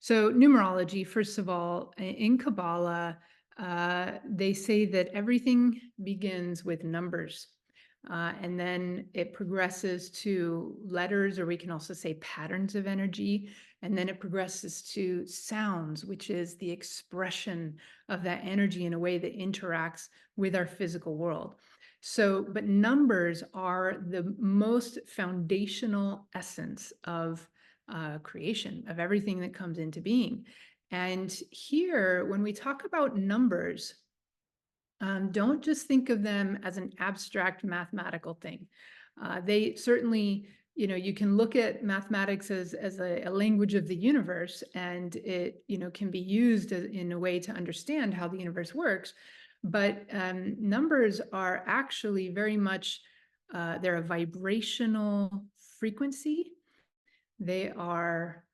So, numerology, first of all, in Kabbalah, they say that everything begins with numbers. And then it progresses to letters, or we can also say patterns of energy. And then it progresses to sounds, which is the expression of that energy in a way that interacts with our physical world. So, but numbers are the most foundational essence of creation, of everything that comes into being. And here, when we talk about numbers, don't just think of them as an abstract mathematical thing. They certainly, you can look at mathematics as a language of the universe, and it, can be used in a way to understand how the universe works. But numbers are actually very much, they're a vibrational frequency. They are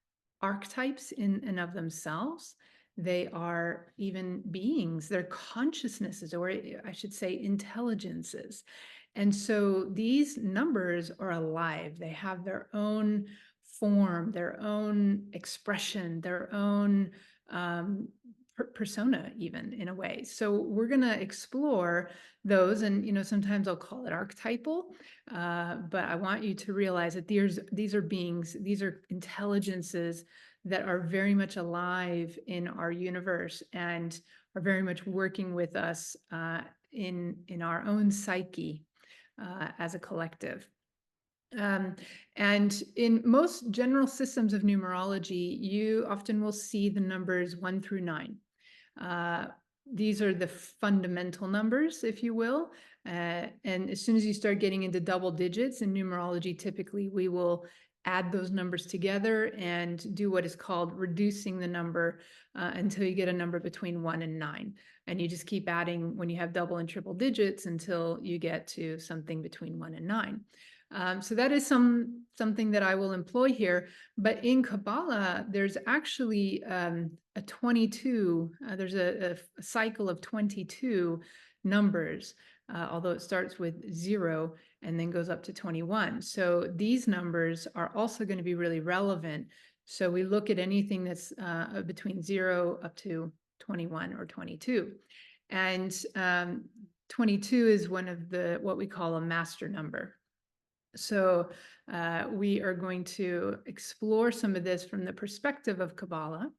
archetypes in and of themselves. They are even beings, they're consciousnesses, or I should say intelligences. And so these numbers are alive. They have their own form, their own expression, their own persona, even in a way. So we're going to explore those, and sometimes I'll call it archetypal, but I want you to realize that these are beings, these are intelligences that are very much alive in our universe and are very much working with us in our own psyche as a collective. And in most general systems of numerology, you often will see the numbers 1 through 9. These are the fundamental numbers, if you will. And as soon as you start getting into double digits in numerology, typically we will add those numbers together and do what is called reducing the number until you get a number between 1 and 9. And you just keep adding when you have double and triple digits until you get to something between 1 and 9. So that is something that I will employ here. But in Kabbalah, there's actually a 22, there's a cycle of 22 numbers, although it starts with 0 and then goes up to 21. So these numbers are also going to be really relevant. So we look at anything that's between 0 up to 21 or 22. And 22 is one of what we call a master number. So we are going to explore some of this from the perspective of Kabbalah.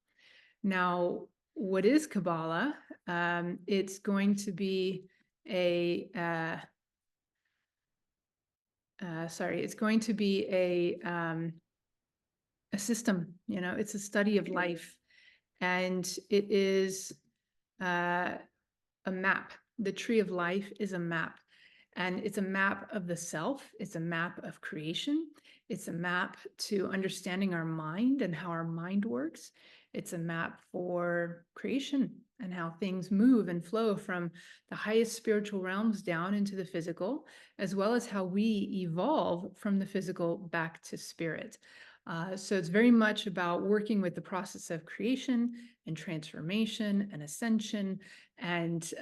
Now, what is Kabbalah? It's going to be a system. It's a study of life, and it is a map. The tree of life is a map. And it's a map of the self. It's a map of creation. It's a map to understanding our mind and how our mind works. It's a map for creation and how things move and flow from the highest spiritual realms down into the physical, as well as how we evolve from the physical back to spirit. So it's very much about working with the process of creation and transformation and ascension, and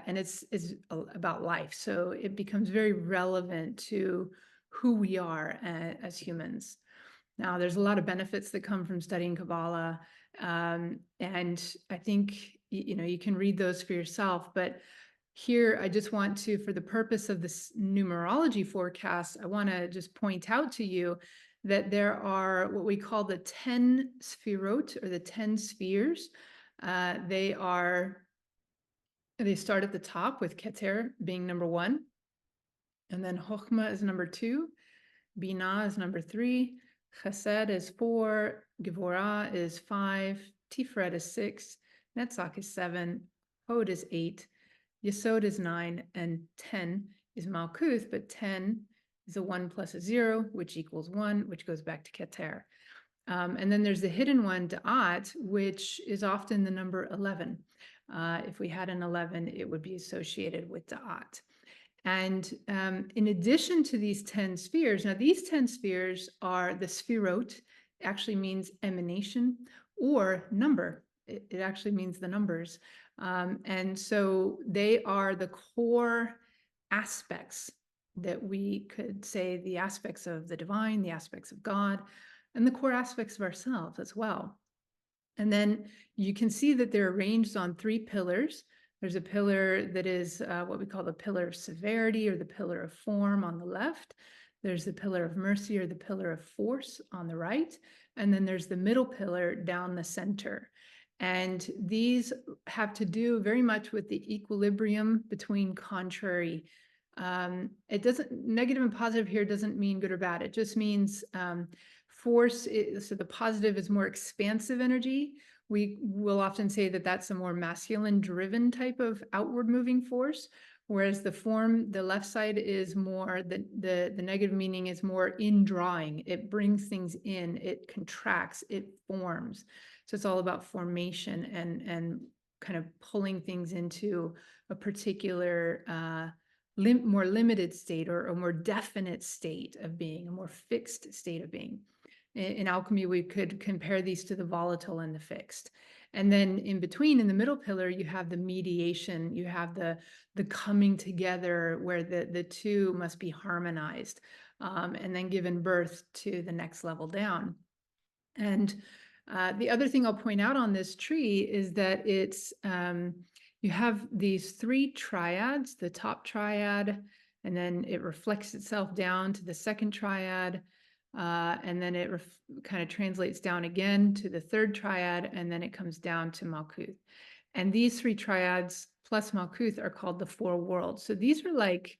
it's about life. So it becomes very relevant to who we are as humans. Now, there's a lot of benefits that come from studying Kabbalah, and I think you can read those for yourself. But here, I just want to, for the purpose of this numerology forecast, I want to just point out to you that there are what we call the 10 sphirot, or the 10 spheres. They start at the top with Keter being number 1, and then Chokhmah is number 2, Binah is number 3, Chesed is 4, Gevurah is 5, Tiferet is 6, Netzach is 7, Hod is 8, Yesod is 9, and 10 is Malkuth, but 10 is a 1 plus a 0, which equals 1, which goes back to Keter. And then there's the hidden one, Da'at, which is often the number 11. If we had an 11, it would be associated with Da'at. And in addition to these 10 spheres, now these 10 spheres are the sphirot, actually means emanation, or number. It actually means the numbers. And so they are the core aspects that we could say, the aspects of the divine, the aspects of God, and the core aspects of ourselves as well. And then you can see that they're arranged on 3 pillars. There's a pillar that is what we call the pillar of severity or the pillar of form on the left. There's the pillar of mercy or the pillar of force on the right. And then there's the middle pillar down the center. And these have to do very much with the equilibrium between contrary. It doesn't, negative and positive here doesn't mean good or bad. It just means force, so the positive is more expansive energy. We will often say that that's a more masculine driven type of outward moving force, whereas the form, the left side is more, the negative meaning is more indrawing. It brings things in, it contracts, it forms. So it's all about formation and kind of pulling things into a particular more limited state or a more definite state of being, a more fixed state of being. In alchemy, we could compare these to the volatile and the fixed. And then in between, in the middle pillar, you have the mediation, you have the coming together where the two must be harmonized, and then given birth to the next level down. And the other thing I'll point out on this tree is that it's, you have these 3 triads, the top triad, and then it reflects itself down to the second triad, and then it kind of translates down again to the third triad, and then it comes down to Malkuth. And these 3 triads plus Malkuth are called the 4 worlds. So these are like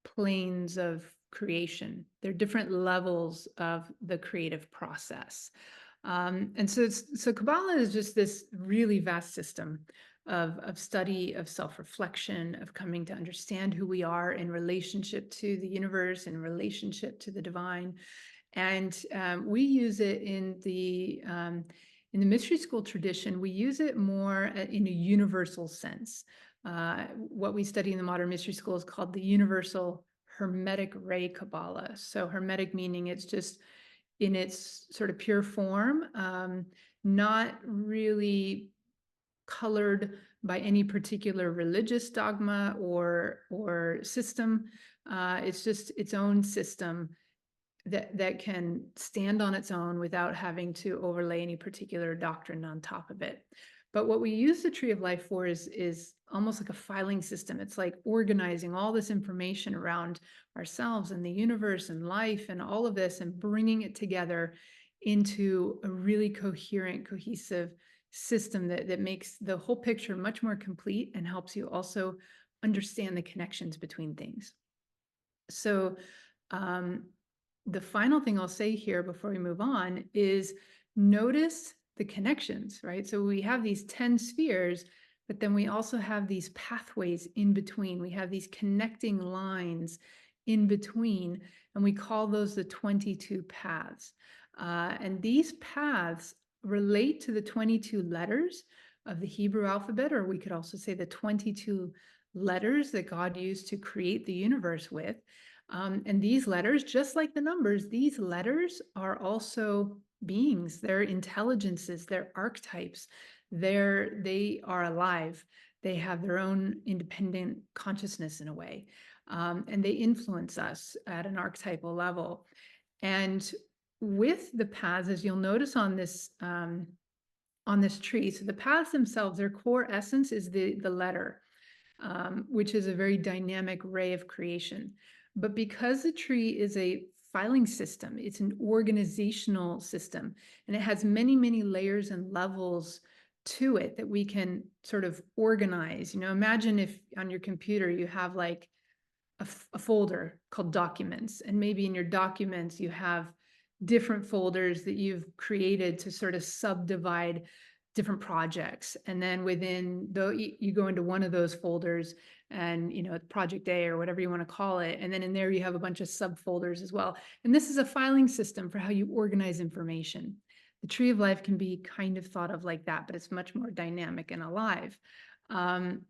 planes of creation. They're different levels of the creative process. And so Kabbalah is just this really vast system of study, of self-reflection, of coming to understand who we are in relationship to the universe, in relationship to the divine. And we use it in the mystery school tradition. We use it more in a universal sense. What we study in the modern mystery school is called the universal Hermetic ray Kabbalah. So Hermetic meaning it's just in its sort of pure form, not really colored by any particular religious dogma or system. It's just its own system that can stand on its own without having to overlay any particular doctrine on top of it. But what we use the Tree of Life for is almost like a filing system. It's like organizing all this information around ourselves and the universe and life and all of this and bringing it together into a really coherent, cohesive system that makes the whole picture much more complete and helps you also understand the connections between things. So the final thing I'll say here before we move on is notice the connections, right? So we have these 10 spheres, but then we also have these pathways in between. We have these connecting lines in between, and we call those the 22 paths. And these paths relate to the 22 letters of the Hebrew alphabet, or we could also say the 22 letters that God used to create the universe with. And these letters, just like the numbers, these letters are also beings, they're intelligences, they're archetypes, they are alive. They have their own independent consciousness in a way, and they influence us at an archetypal level. And with the paths, as you'll notice on this tree, so the paths themselves, their core essence is the letter, which is a very dynamic ray of creation. But because the tree is a filing system, it's an organizational system, and it has many, many layers and levels to it that we can sort of organize. You know, imagine if on your computer you have like a folder called documents, and maybe in your documents you have different folders that you've created to sort of subdivide different projects. And then within you go into one of those folders and, you know, project A or whatever you want to call it. And then in there you have a bunch of subfolders as well. And this is a filing system for how you organize information. The Tree of Life can be kind of thought of like that, but it's much more dynamic and alive. And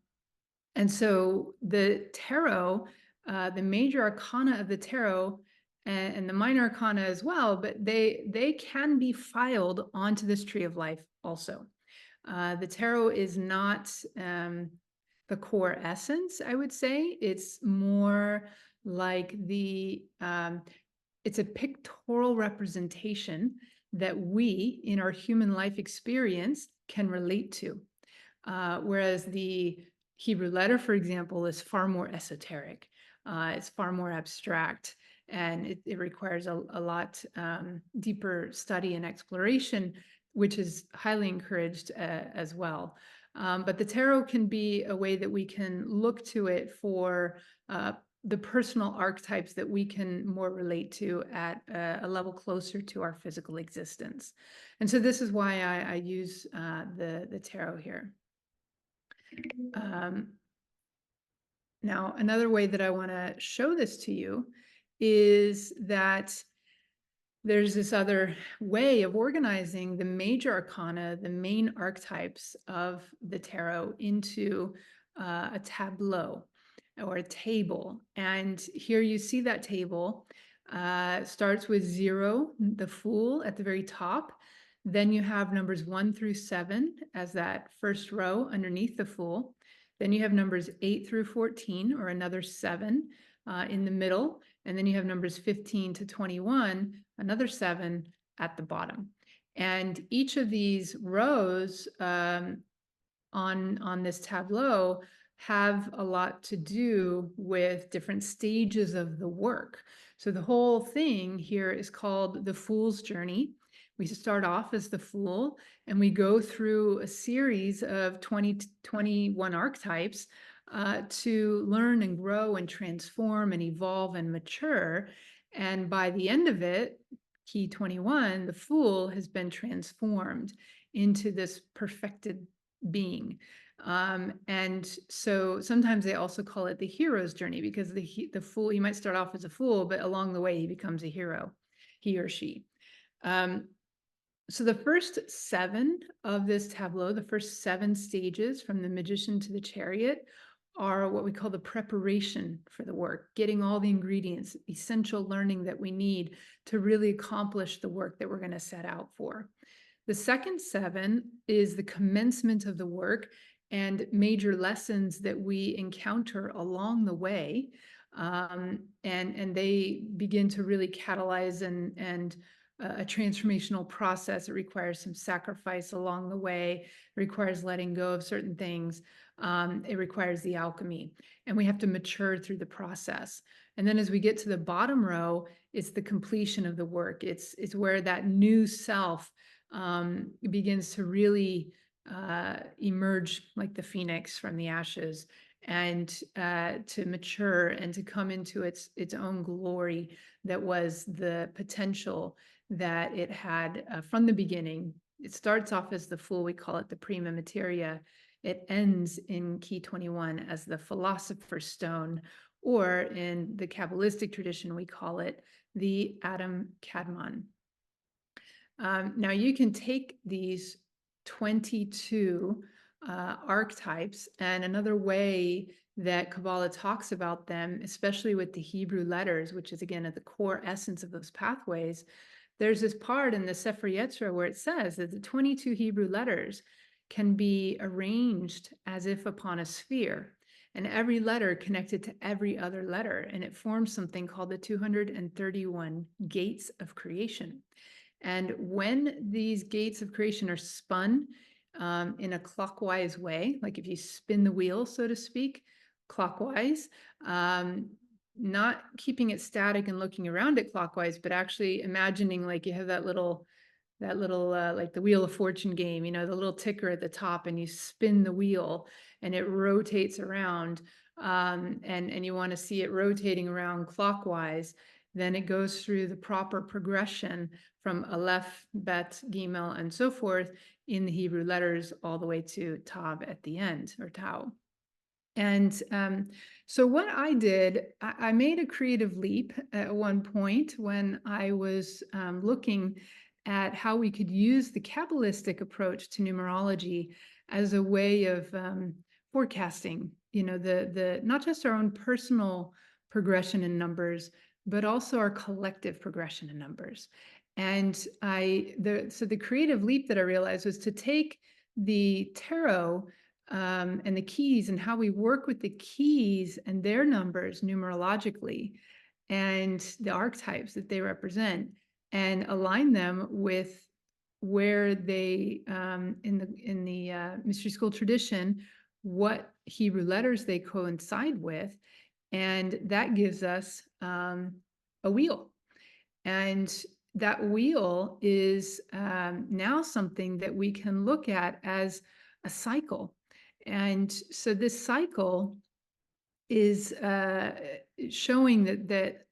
so the tarot, the major arcana of the tarot and the minor arcana as well, but they can be filed onto this Tree of Life also. The tarot is not the core essence, I would say. It's more like it's a pictorial representation that we in our human life experience can relate to. Whereas the Hebrew letter, for example, is far more esoteric. It's far more abstract, and it requires a lot deeper study and exploration, which is highly encouraged as well. But the tarot can be a way that we can look to it for the personal archetypes that we can more relate to at a level closer to our physical existence. And so this is why I use the tarot here. Now, another way that I want to show this to you is that there's this other way of organizing the major arcana, the main archetypes of the tarot, into a tableau or a table. And here you see that table starts with 0, the Fool, at the very top. Then you have numbers 1 through 7 as that first row underneath the Fool. Then you have numbers 8 through 14, or another 7 in the middle. And then you have numbers 15 to 21, another 7 at the bottom. And each of these rows on this tableau have a lot to do with different stages of the work. So the whole thing here is called the Fool's Journey. We start off as the Fool, and we go through a series of 20 to 21 archetypes to learn and grow and transform and evolve and mature. And by the end of it, key 21, the Fool has been transformed into this perfected being. And so sometimes they also call it the hero's journey, because the Fool, he might start off as a fool, but along the way he becomes a hero, he or she. So the first 7 of this tableau, the first 7 stages from the Magician to the Chariot, are what we call the preparation for the work, getting all the ingredients, essential learning that we need to really accomplish the work that we're going to set out for. The second 7 is the commencement of the work and major lessons that we encounter along the way. And they begin to really catalyze and a transformational process. It requires some sacrifice along the way. It requires letting go of certain things. It requires the alchemy, and we have to mature through the process. And then as we get to the bottom row, it's the completion of the work. It's where that new self begins to really emerge like the phoenix from the ashes, and to mature and to come into its own glory that was the potential that it had from the beginning. It starts off as the Fool. We call it the prima materia. It ends in key 21 as the philosopher's stone, or in the Kabbalistic tradition, we call it the Adam Kadmon. Now you can take these 22 archetypes, and another way that Kabbalah talks about them, especially with the Hebrew letters, which is again at the core essence of those pathways, there's this part in the Sefer Yetzirah where it says that the 22 Hebrew letters can be arranged as if upon a sphere, and every letter connected to every other letter, and it forms something called the 231 gates of creation. And when these gates of creation are spun in a clockwise way, like if you spin the wheel, so to speak, clockwise, not keeping it static and looking around it clockwise, but actually imagining like you have that little like the Wheel of Fortune game, you know, the little ticker at the top, and you spin the wheel and it rotates around, and you want to see it rotating around clockwise. Then it goes through the proper progression from Aleph, Bet, Gimel, and so forth in the Hebrew letters all the way to Tav at the end, or Tau. And so what I did, I made a creative leap at one point when I was looking at how we could use the Kabbalistic approach to numerology as a way of forecasting, you know, the not just our own personal progression in numbers, but also our collective progression in numbers. And so the creative leap that I realized was to take the tarot and the keys and how we work with the keys and their numbers numerologically and the archetypes that they represent, and align them with where they, in the mystery school tradition, what Hebrew letters they coincide with, and that gives us a wheel. And that wheel is now something that we can look at as a cycle. And so this cycle is showing that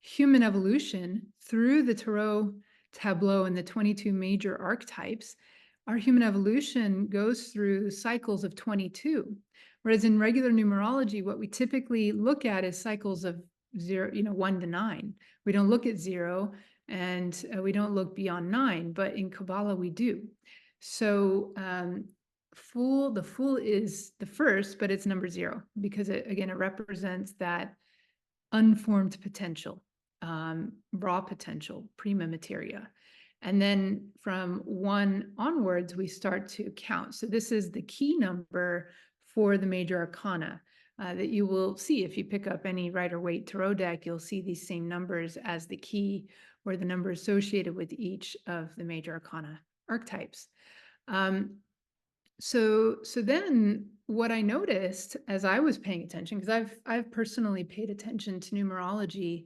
human evolution through the Tarot Tableau and the 22 major archetypes, our human evolution goes through cycles of 22. Whereas in regular numerology, what we typically look at is cycles of 0, 1 to 9. We don't look at 0, and we don't look beyond 9, but in Kabbalah we do. So the Fool is the first, but it's number 0, because it represents that unformed potential, raw potential, prima materia. And then from 1 onwards, we start to count. So this is the key number for the major arcana that you will see. If you pick up any Rider-Waite Tarot deck, you'll see these same numbers as the key, or the number associated with each of the major arcana archetypes. So then what I noticed as I was paying attention, because I've personally paid attention to numerology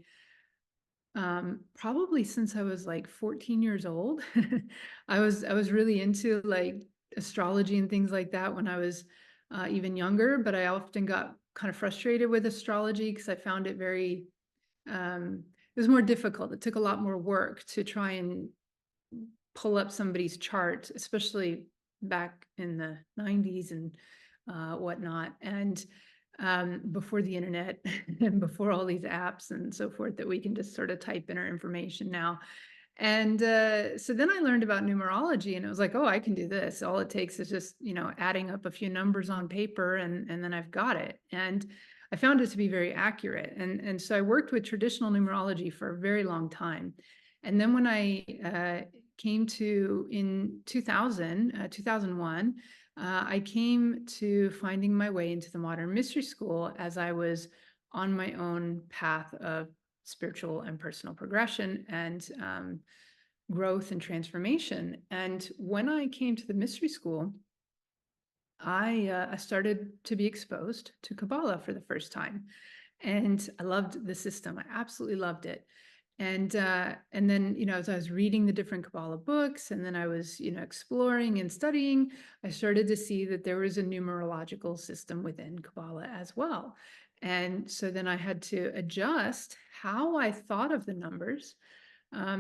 probably since I was like 14 years old. I was really into like astrology and things like that when I was even younger, but I often got kind of frustrated with astrology because I found it very it was more difficult. It took a lot more work to try and pull up somebody's chart, especially back in the 90s and whatnot. And before the internet and before all these apps and so forth that we can just sort of type in our information now. And so then I learned about numerology, and it was like, oh, I can do this. All it takes is just, adding up a few numbers on paper, and then I've got it. And I found it to be very accurate. And so I worked with traditional numerology for a very long time. And then when I came to, in 2001, I came to finding my way into the modern mystery school as I was on my own path of spiritual and personal progression and growth and transformation. And when I came to the mystery school, I started to be exposed to Kabbalah for the first time. And I loved the system. I absolutely loved it. And then, as I was reading the different Kabbalah books, and then I was, exploring and studying, I started to see that there was a numerological system within Kabbalah as well. And so then I had to adjust how I thought of the numbers,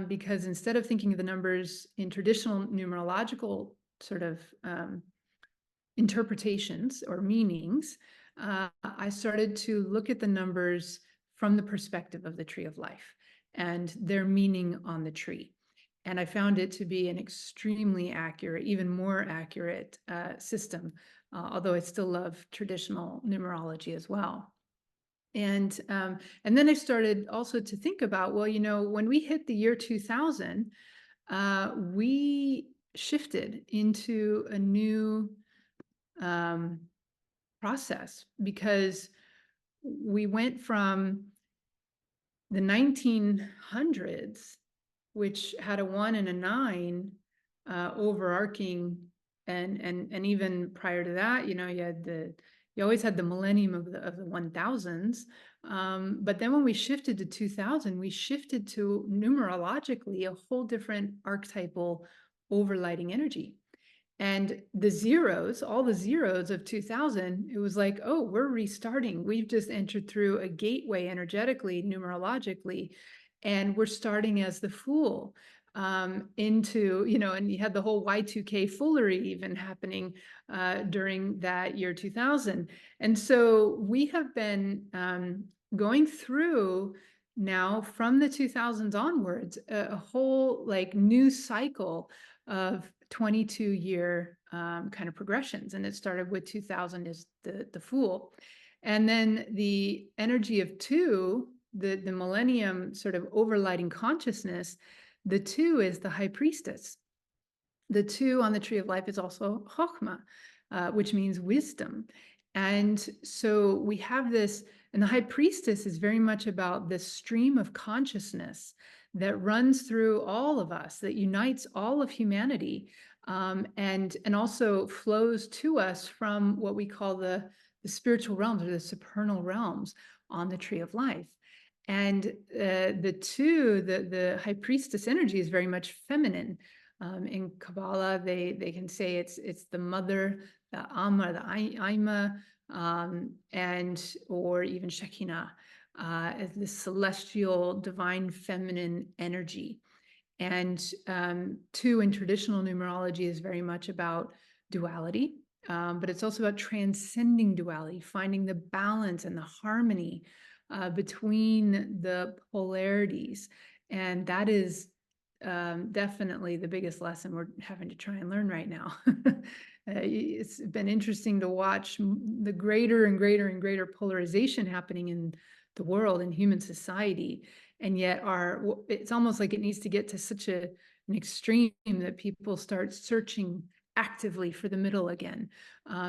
because instead of thinking of the numbers in traditional numerological sort of interpretations or meanings, I started to look at the numbers from the perspective of the tree of life and their meaning on the tree. And I found it to be an extremely accurate, even more accurate system, although I still love traditional numerology as well. And then I started also to think about, well, when we hit the year 2000, we shifted into a new process, because we went from the 1900s, which had a 1 and a 9 overarching, and even prior to that, you always had the millennium of the 1000s. But then when we shifted to 2000, we shifted to numerologically a whole different archetypal overlighting energy. And the zeros, all the zeros of 2000, it was like, oh, we're restarting. We've just entered through a gateway energetically, numerologically, and we're starting as the Fool into, and you had the whole Y2K foolery even happening during that year 2000. And so we have been going through now from the 2000s onwards, a whole like new cycle of 22-year kind of progressions. And it started with 2000 as the Fool. And then the energy of 2, the millennium sort of overlighting consciousness, the 2 is the High Priestess. The 2 on the Tree of Life is also Chokhmah, which means wisdom. And so we have this, and the High Priestess is very much about this stream of consciousness that runs through all of us, that unites all of humanity, and also flows to us from what we call the spiritual realms, or the supernal realms on the tree of life. And the high priestess energy is very much feminine. In Kabbalah, they can say it's the mother, the Amma, the Ima, and or even Shekinah, as the celestial, divine, feminine energy. And two, in traditional numerology, is very much about duality, but it's also about transcending duality, finding the balance and the harmony between the polarities. And that is definitely the biggest lesson we're having to try and learn right now. It's been interesting to watch the greater and greater and greater polarization happening in the world, in human society. And yet it's almost like it needs to get to such an extreme that people start searching actively for the middle again,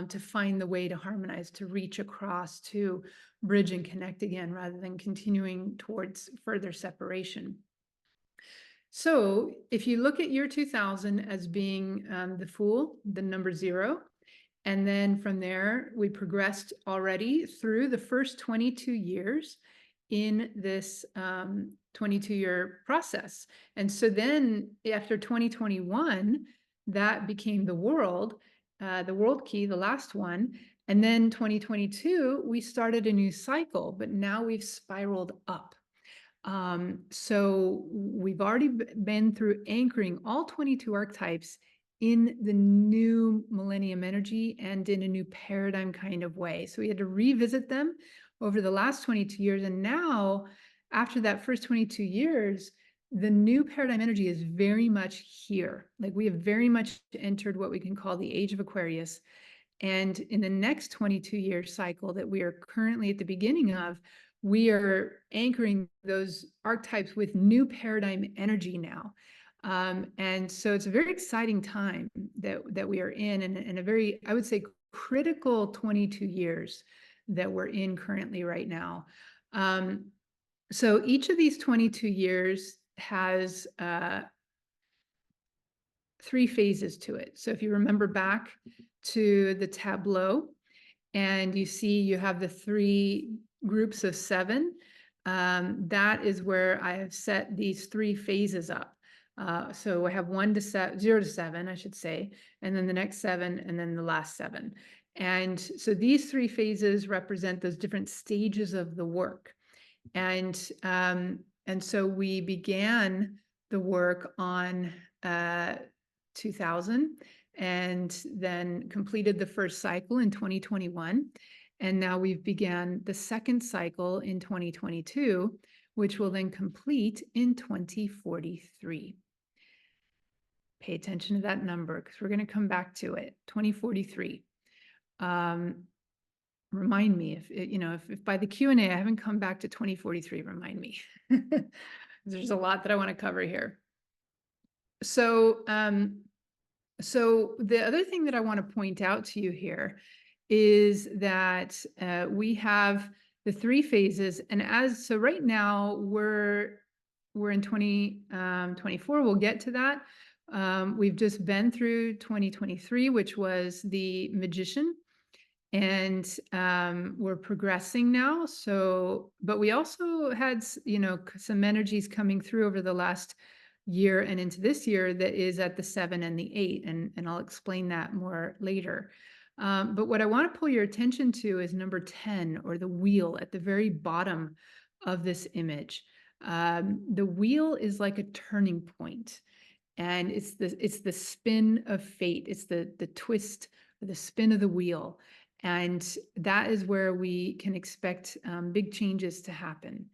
to find the way to harmonize, to reach across, to bridge and connect again, rather than continuing towards further separation. So if you look at year 2000 as being the Fool, the number 0, and then from there, we progressed already through the first 22 years in this 22-year process. And so then after 2021, that became the world key, the last one. And then 2022, we started a new cycle, but now we've spiraled up. So we've already been through anchoring all 22 archetypes in the new millennium energy and in a new paradigm kind of way. So we had to revisit them over the last 22 years. And now, after that first 22 years, the new paradigm energy is very much here. Like, we have very much entered what we can call the age of Aquarius. And in the next 22-year cycle that we are currently at the beginning of, we are anchoring those archetypes with new paradigm energy now. And so it's a very exciting time that we are in, and a very, I would say, critical 22 years that we're in currently right now. So each of these 22 years has 3 phases to it. So if you remember back to the Tableau, and you see you have the 3 groups of 7, that is where I have set these 3 phases up. So I have 0 to 7, I should say, and then the next 7, and then the last 7. And so these 3 phases represent those different stages of the work. And so we began the work on 2000, and then completed the first cycle in 2021. And now we've began the second cycle in 2022, which will then complete in 2043. Pay attention to that number, because we're going to come back to it. 2043. Remind me if by the Q&A I haven't come back to 2043, remind me. There's a lot that I want to cover here. So the other thing that I want to point out to you here is that we have the 3 phases, and so right now we're in 2024. We'll get to that. We've just been through 2023, which was the Magician, and we're progressing now. So, but we also had some energies coming through over the last year and into this year that is at the 7 and the 8, and I'll explain that more later. But what I want to pull your attention to is number 10, or the wheel, at the very bottom of this image. The wheel is like a turning point, and it's the spin of fate. It's the twist, or the spin of the wheel, and that is where we can expect big changes to happen.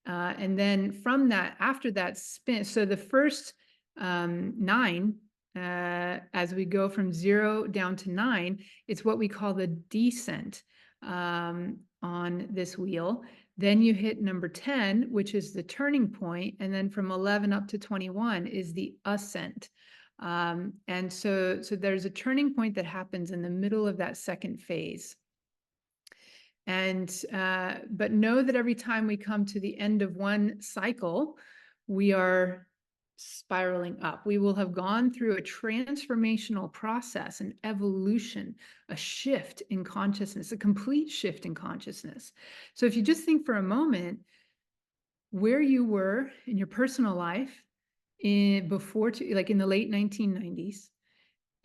And then from that, after that spin, so the first 9, as we go from 0 down to 9, it's what we call the descent on this wheel. Then you hit number 10, which is the turning point, and then from 11 up to 21 is the ascent. And so there's a turning point that happens in the middle of that second phase. And but know that every time we come to the end of one cycle, we are spiraling up. We will have gone through a transformational process, an evolution, a shift in consciousness, a complete shift in consciousness. So if you just think for a moment where you were in your personal life like in the late 1990s,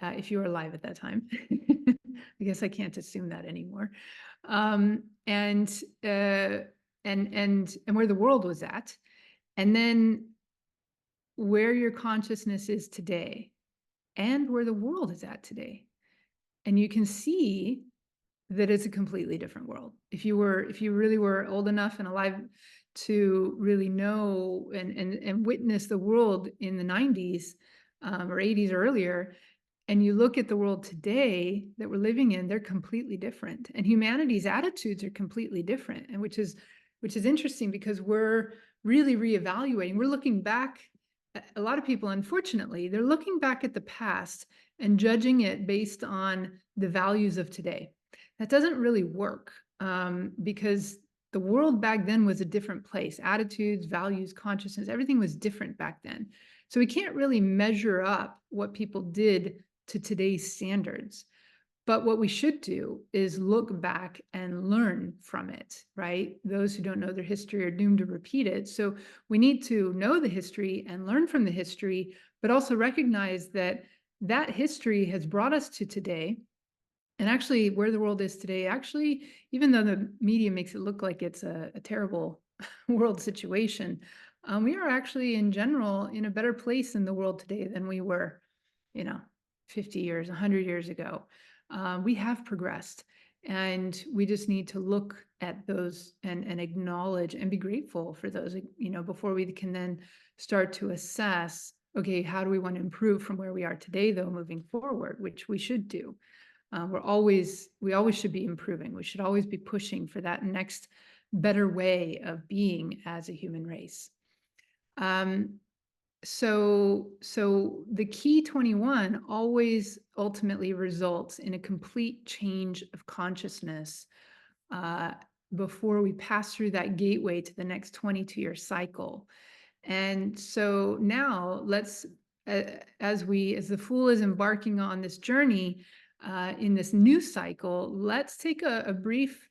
if you were alive at that time. I guess I can't assume that anymore. And where the world was at, and then where your consciousness is today, and where the world is at today. And you can see that it's a completely different world. If you really were old enough and alive to really know and witness the world in the 90s or 80s or earlier, and you look at the world today that we're living in, they're completely different. And humanity's attitudes are completely different. And which is interesting, because we're really reevaluating. We're looking back. A lot of people, unfortunately, they're looking back at the past and judging it based on the values of today. That doesn't really work, because the world back then was a different place. Attitudes, values, consciousness, everything was different back then. So we can't really measure up what people did to today's standards. But what we should do is look back and learn from it, right? Those who don't know their history are doomed to repeat it. So we need to know the history and learn from the history, but also recognize that that history has brought us to today. And actually, where the world is today, actually, even though the media makes it look like it's a terrible world situation, we are actually, in general, in a better place in the world today than we were, 50 years, 100 years ago. We have progressed, and we just need to look at those and acknowledge and be grateful for those, before we can then start to assess, okay, how do we want to improve from where we are today, though, moving forward, which we should do. We always should be improving. We should always be pushing for that next better way of being as a human race. So the key 21 always ultimately results in a complete change of consciousness before we pass through that gateway to the next 22-year cycle. And so now let's, as the Fool is embarking on this journey in this new cycle, let's take a brief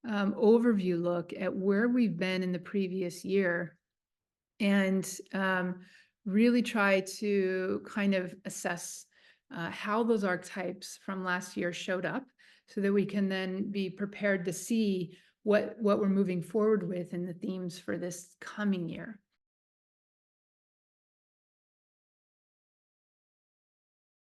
overview look at where we've been in the previous year, and really try to kind of assess how those archetypes from last year showed up, so that we can then be prepared to see what we're moving forward with in the themes for this coming year.